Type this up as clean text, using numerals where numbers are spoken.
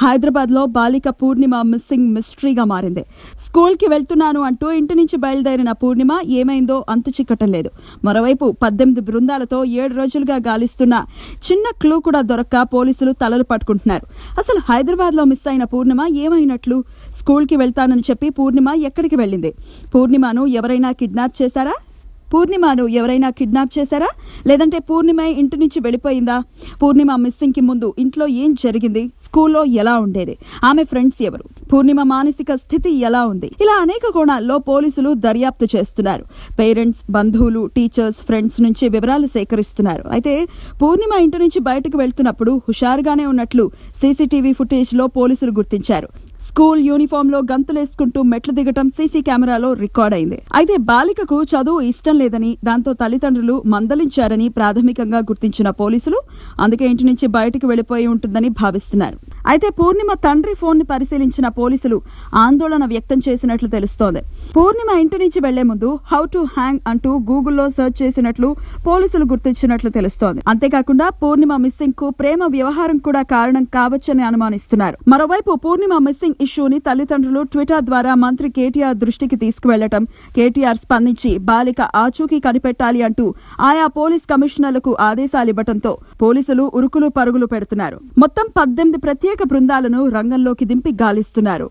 హైదరాబాద్ లో బాలిక పూర్ణిమ మిస్సింగ్ మిస్టరీగా మారింది. స్కూల్ కి వెళ్తున్నాను అంటూ ఇంటి నుంచి బయలుదేరిన పూర్ణిమ ఏమైందో అంతు చిక్కటం లేదు. మరోవైపు 18 బృందాలతో 7 రోజులుగా గాలిస్తున్న చిన్న క్లూ కూడా దొరక్క పోలీసులు తలలు పట్టుకుంటున్నారు. అసలు హైదరాబాద్ లో మిస్ అయిన పూర్ణిమ ఏమైనట్లు? స్కూల్ కి వెళ్తానని చెప్పి పూర్ణిమ ఎక్కడికి వెళ్ళింది? పూర్ణిమను ఎవరైనా కిడ్నాప్ చేశారా? లేదంటే పూర్ణిమ ఇంటి నుంచి వెళ్ళిపోయిందా? పూర్ణిమ మిస్సింగ్ కి ముందు ఇంట్లో ఏం జరిగింది? స్కూల్లో ఎలా ఉండేది? ఆమె ఫ్రెండ్స్ ఎవరు? పూర్ణిమ మానసిక స్థితి ఎలా ఉంది? ఇలా అనేక కోణాల్లో పోలీసులు దర్యాప్తు చేస్తున్నారు. పేరెంట్స్, బంధువులు, టీచర్స్, ఫ్రెండ్స్ నుంచి వివరాలు సేకరిస్తున్నారు. అయితే పూర్ణిమ ఇంటి నుంచి బయటకు వెళ్తున్నప్పుడు హుషారుగానే ఉన్నట్లు సీసీటీవీ ఫుటేజ్ లో పోలీసులు గుర్తించారు. స్కూల్ యూనిఫామ్ లో గంతులేసుకుంటూ మెట్లు దిగటం సీసీ కెమెరాలో రికార్డ్ అయింది. అయితే బాలికకు చదువు ఇష్టం లేదని, దాంతో తల్లిదండ్రులు మందలించారని ప్రాథమికంగా గుర్తించిన పోలీసులు అందుకే ఇంటి నుంచి బయటకు వెళ్లిపోయి ఉంటుందని భావిస్తున్నారు. అయితే పూర్ణిమ తండ్రి ఫోన్ ని పరిశీలించిన పోలీసులు ఆందోళన వ్యక్తం చేసినట్లు తెలుస్తోంది. పూర్ణిమ ఇంటి నుంచి వెళ్లే ముందు హౌ టు హ్యాంగ్ అంటూ గూగుల్లో సెర్చ్ చేసినట్లు పోలీసులు గుర్తించినట్లు తెలుస్తోంది. అంతేకాకుండా పూర్ణిమ మిస్సింగ్ కు ప్రేమ వ్యవహారం కూడా కారణం కావచ్చని అనుమానిస్తున్నారు. మరోవైపు పూర్ణిమ మిస్సింగ్ ఇష్యూని తల్లిదండ్రులు ట్విట్టర్ ద్వారా మంత్రి కేటీఆర్ దృష్టికి తీసుకువెళ్లటం, కేటీఆర్ స్పందించి బాలిక ఆచూకీ కనిపెట్టాలి అంటూ ఆయా పోలీస్ కమిషనర్లకు ఆదేశాలివ్వటంతో పోలీసులు ఉరుకులు పరుగులు పెడుతున్నారు. మొత్తం 18 ప్రత్యేక బృందాలను రంగంలోకి దింపి గాలిస్తున్నారు.